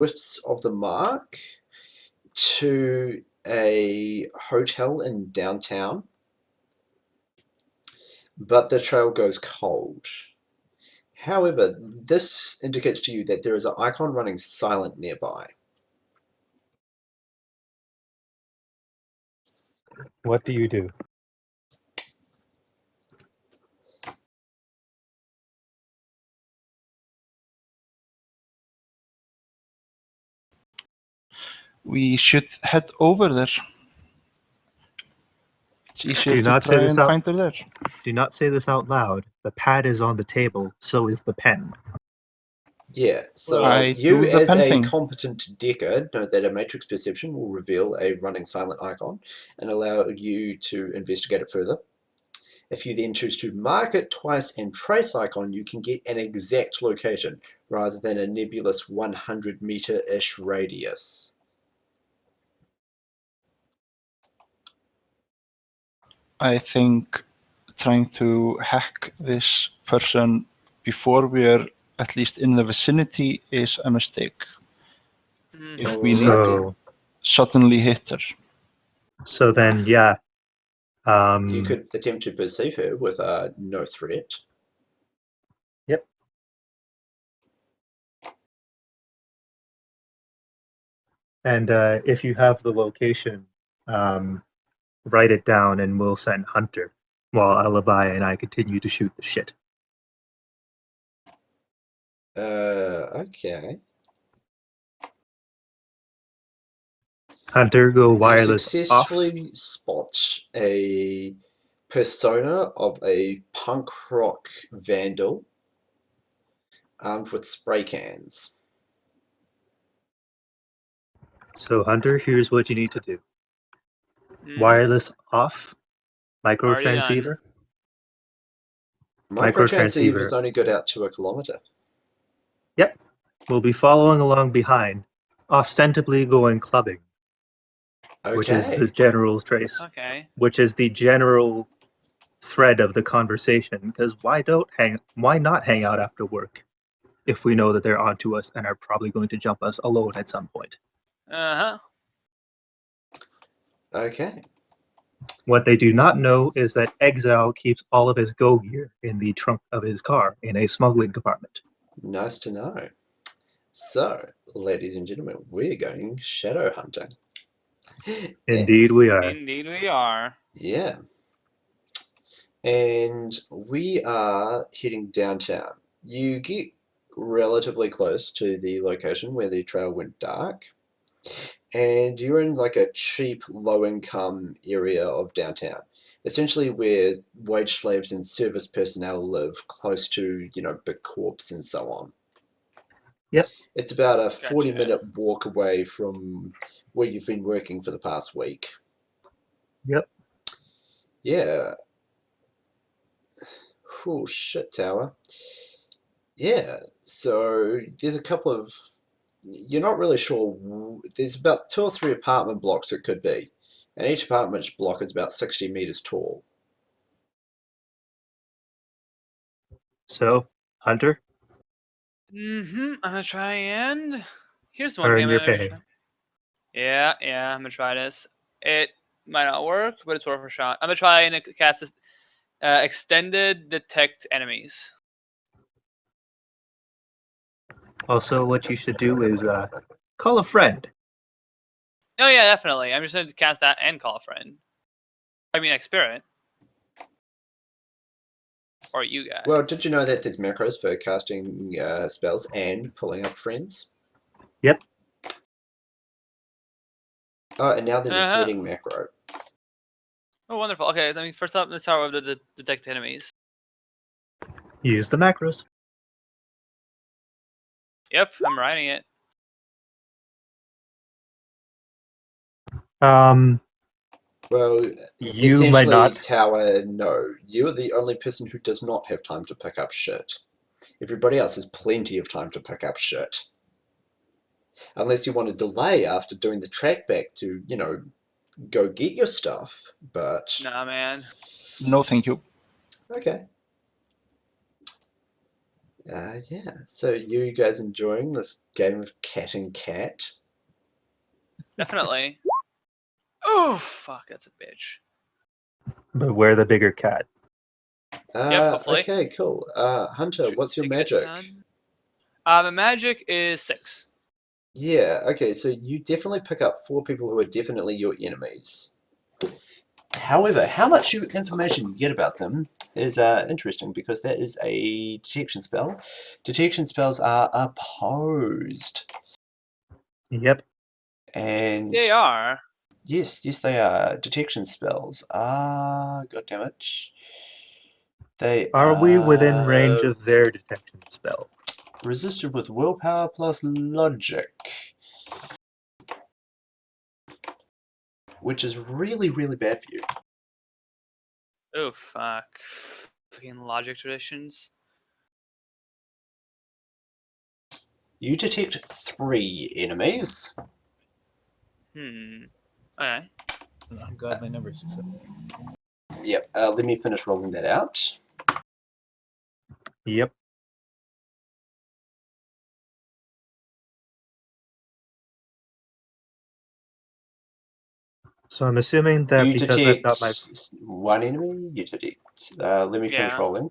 wisps of the mark to a hotel in downtown, but the trail goes cold. However, this indicates to you that there is an icon running silent nearby. What do you do? We should head over there. It's easier Do to not say try this and out. find her there. Do not say this out loud. The pad is on the table, so is the pen. Yeah, so I you do the as pen a thing. competent decker know that a matrix perception will reveal a running silent icon and allow you to investigate it further. If you then choose to mark it twice and trace icon, you can get an exact location rather than a nebulous 100-meter-ish radius. I think trying to hack this person before we are at least in the vicinity is a mistake. If we need So, suddenly hit her. so then, yeah. You could attempt to perceive her with no threat. Yep. And if you have the location, write it down and we'll send Hunter, while Alibi and I continue to shoot the shit. Okay. Hunter, go You wireless off. successfully spot a persona of a punk rock vandal armed with spray cans. So, Hunter, here's what you need to do. Wireless off. Micro Already done. transceiver. Micro Microtransceiver. transceivers only good out to 1 kilometer. Yep. We'll be following along behind, ostensibly going clubbing, Okay. which is the general trace. Okay. Which is the general thread of the conversation. Because why not hang out after work if we know that they're onto us and are probably going to jump us alone at some point? Uh-huh. Okay. What they do not know is that Exile keeps all of his go gear in the trunk of his car in a smuggling compartment. Nice to know. So, ladies and gentlemen, we're going shadow hunting. Indeed we are. Indeed we are. Yeah. And we are heading downtown. You get relatively close to the location where the trail went dark. And you're in like a cheap, low-income area of downtown. Essentially where wage slaves and service personnel live, close to, big corps and so on. Yep. It's about a Gotcha. 40-minute walk away from where you've been working for the past week. Yep. Yeah. Oh, shit, tower. Yeah, so there's a couple of... You're not really sure. There's about 2 or 3 apartment blocks it could be. And each apartment block is about 60 meters tall. So, Hunter, I'm gonna try and here's one earn thing I'm your gonna pay. try. Yeah, I'm gonna try this. It might not work, but it's worth a shot. I'm gonna try and cast this extended detect enemies. Also, what you should do is call a friend. Oh yeah, definitely. I'm just gonna cast that and call a friend. I mean, experiment. Or you guys. Well, did you know that there's macros for casting spells and pulling up friends? Yep. Oh, and now there's a threading macro. Oh, wonderful. Okay, first up, let's start with the detect enemies. Use the macros. Yep, I'm writing it. Well, you might not. Tower, no. You're the only person who does not have time to pick up shit. Everybody else has plenty of time to pick up shit. Unless you want to delay after doing the track back to, go get your stuff, but... Nah, man. No, thank you. Okay. Yeah. So you guys enjoying this game of cat and cat? Definitely. Oh fuck, that's a bitch. But we're the bigger cat. Yep, hopefully. Okay, cool. Hunter, what's your Think it's magic? done. My magic is 6. Yeah, okay, so you definitely pick up 4 people who are definitely your enemies. However, how much information you get about them is interesting because that is a detection spell. Detection spells are opposed. Yep. And They are. yes, they are. Detection spells are, god damn it. They Are we within are range of their detection spell? resisted with willpower plus logic. Which is really, really bad for you. Oh fuck. Fucking logic traditions. You detect 3 enemies. Okay. Ungodly number success. Yep, let me finish rolling that out. Yep. So I'm assuming that You because I've detect got my 1 enemy. You detect. Let me finish Yeah. rolling.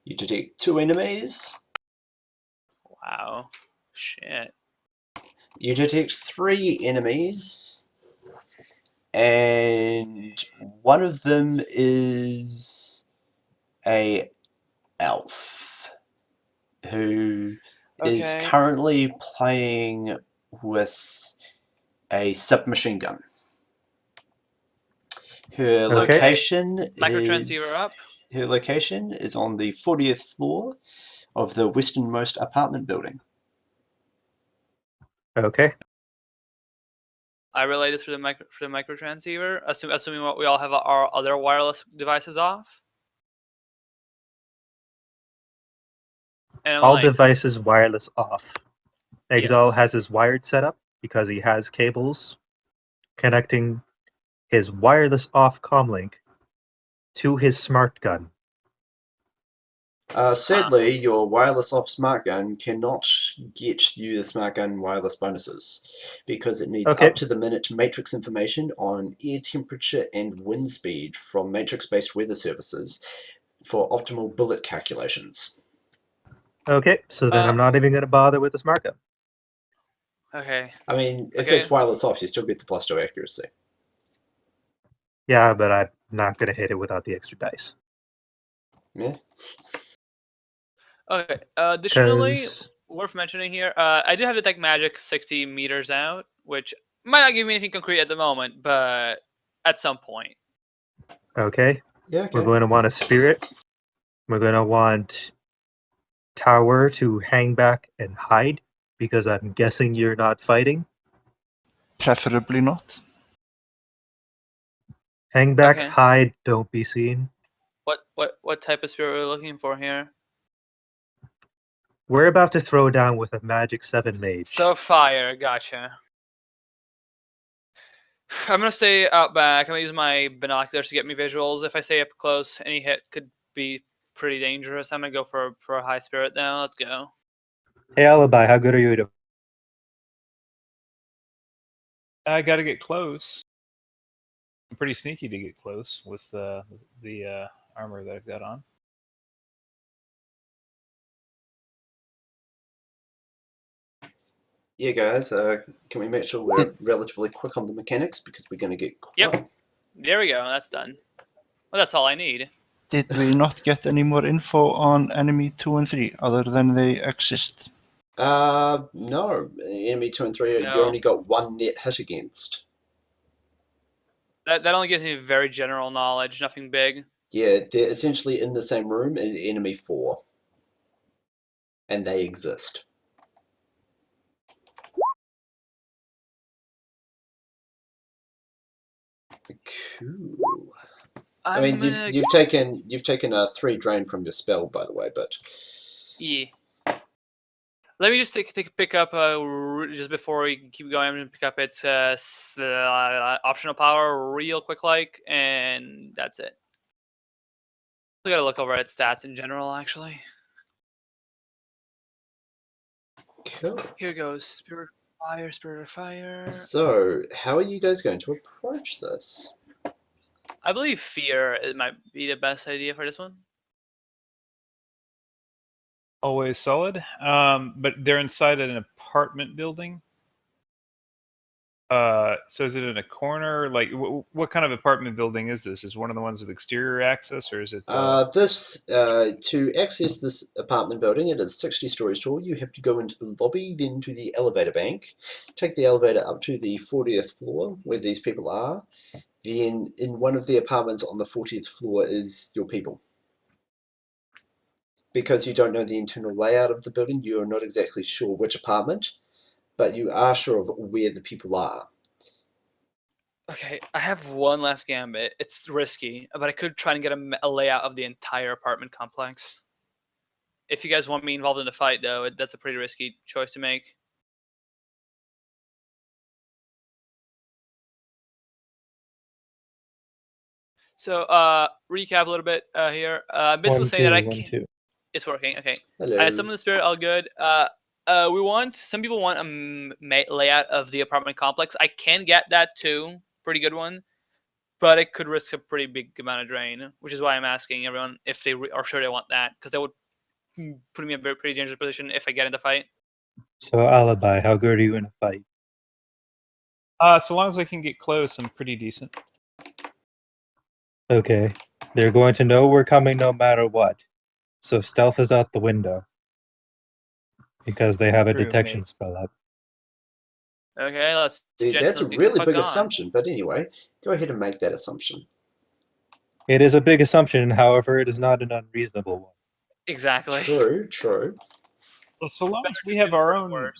You detect 2 enemies. Wow. Shit. You detect 3 enemies. And one of them is a elf who is Okay. currently playing with a submachine gun. Her Okay. location Microtransceiver is up. her location is on the 40th floor of the westernmost apartment building. Okay. I relay this through the microtransceiver, assuming we all have our other wireless devices off. And I'm All like, devices wireless off. Exile yes. has his wired set up because he has cables connecting his wireless off comlink to his smart gun. Sadly, your wireless off smart gun cannot get you the smart gun wireless bonuses because it needs Okay. up to the minute matrix information on air temperature and wind speed from matrix-based weather services for optimal bullet calculations. Okay, so then I'm not even going to bother with the smart gun. Okay. I mean, if Okay. it's wireless off, you still get the +2 accuracy. Yeah, but I'm not going to hit it without the extra dice. Yeah. Okay. Additionally, 'Cause- worth mentioning here, I do have detect magic 60 meters out, which might not give me anything concrete at the moment, but at some point. okay, Yeah, we're okay. going to want a spirit. We're going to want tower to hang back and hide because I'm guessing you're not fighting. Preferably not. Hang back, Okay. hide, don't be seen. What type of spirit are we looking for here? We're about to throw down with a magic 7 mage. So fire, gotcha. I'm gonna stay out back. I'm gonna use my binoculars to get me visuals. If I stay up close, any hit could be pretty dangerous. I'm gonna go for a high spirit now. Let's go. Hey, Alibi, how good are you? I got to get close. I'm pretty sneaky to get close with the armor that I've got on. Yeah, guys, can we make sure we're relatively quick on the mechanics because we're going to get quite... Yep. There we go. That's done. Well, that's all I need. Did we not get any more info on enemy 2 and 3 other than they exist? No. Enemy 2 and 3, you No. only got 1 net hit against. That only gives me very general knowledge. Nothing big. Yeah, they're essentially in the same room as enemy 4. And they exist. Cool. I mean, you've taken a 3 drain from your spell, by the way, but Yeah. Let me just pick up just before we keep going. I'm gonna pick up its optional power real quick, and that's it. We gotta look over at stats in general, actually. Cool. Here goes Spirit of Fire. So, how are you guys going to approach this? I believe Fear it might be the best idea for this one. Always solid. But they're inside an apartment building. So is it in a corner? Like, what kind of apartment building is this? Is one of the ones with exterior access, or is it? To access this apartment building, it is 60 stories tall. You have to go into the lobby, then to the elevator bank, take the elevator up to the 40th floor where these people are. Then in one of the apartments on the 40th floor is your people. Because you don't know the internal layout of the building, you are not exactly sure which apartment, but you are sure of where the people are. Okay, I have one last gambit. It's risky, but I could try and get a layout of the entire apartment complex. If you guys want me involved in the fight, though, that's a pretty risky choice to make. So, recap a little bit here. Basically saying that I can't. It's working. Okay. Hello. I summoned the spirit. All good. Some people want a layout of the apartment complex. I can get that too. Pretty good one. But it could risk a pretty big amount of drain, which is why I'm asking everyone if they are sure they want that, because that would put me in a pretty dangerous position if I get in the fight. So Alibi, how good are you in a fight? So long as I can get close, I'm pretty decent. Okay. They're going to know we're coming no matter what. So stealth is out the window. Because they have a True, detection mate. spell up. Okay, let's. That's a get the really fuck big on. assumption, but anyway, go ahead and make that assumption. It is a big assumption, however, it is not an unreasonable one. Exactly. True. Well, so long as we have our own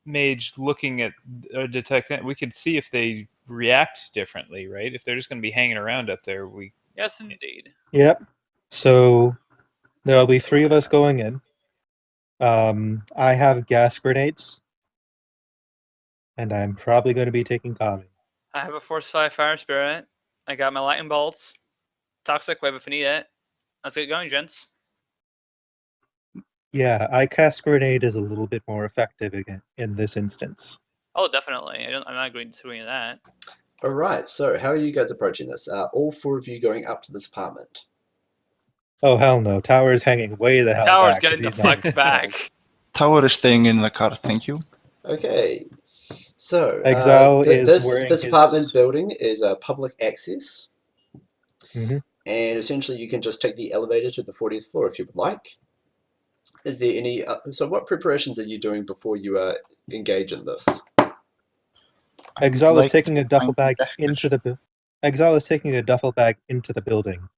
mage looking at detect, we could see if they react differently, right? If they're just going to be hanging around up there, we. Yes, indeed. Yep. So there'll be 3 of us going in. I have gas grenades. And I'm probably going to be taking calming. I have a Force 5 Fire Spirit. I got my Lightning Bolts. Toxic Wave if I need it. Let's get going, gents. Yeah, I cast grenade is a little bit more effective again in this instance. Oh, definitely. I'm not going to do that. Alright, so how are you guys approaching this? All 4 of you going up to this apartment? Oh, hell no. Tower's hanging way the hell Tower's back. 'cause getting the he's not- fuck back. Tower is staying in the car, thank you. Okay, so Exile is wearing this his- apartment building is public access, Mhm. and essentially you can just take the elevator to the 40th floor if you would like. Is there any? So what preparations are you doing before you engage in this? Exile like is taking a duffel find bag the into the Exile is taking a duffel bag into the building.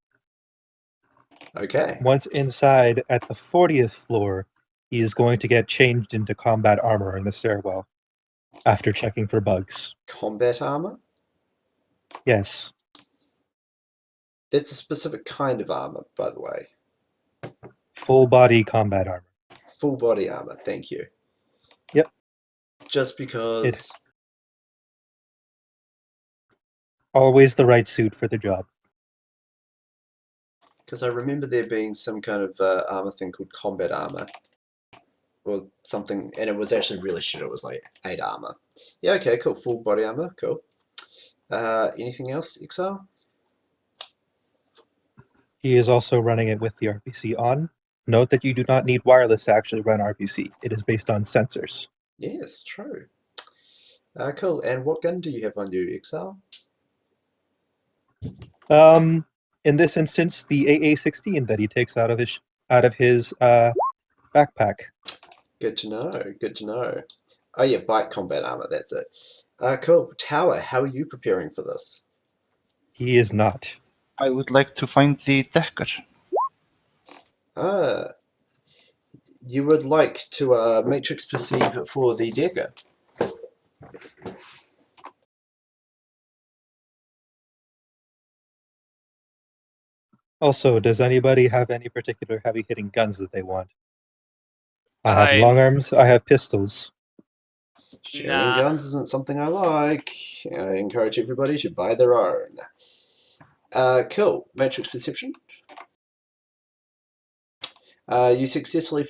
Okay, Once inside at the 40th floor, he is going to get changed into combat armor in the stairwell after checking for bugs. combat armor? Yes. That's a specific kind of armor, by the way. Full body combat armor. Full body armor, thank you. Yep. Just because... Always the right suit for the job. Because I remember there being some kind of armor thing called combat armor. Or something, and it was actually really shit, it was like 8 armor. Yeah, okay, cool, full body armor, cool. Anything else, Exile? He is also running it with the RPC on. Note that you do not need wireless to actually run RPC. It is based on sensors. Yes, true. Cool, and what gun do you have on you, Exile? In this instance, the AA-16 that he takes out of his backpack. Good to know, good to know. Oh yeah, bike combat armor, that's it. Cool. Tower, how are you preparing for this? He is not. I would like to find the decker. You would like to matrix perceive for the decker. Also, does anybody have any particular heavy hitting guns that they want? I have long arms, I have pistols. Sharing guns isn't something I like. I encourage everybody to buy their own. Cool. Matrix perception. You successfully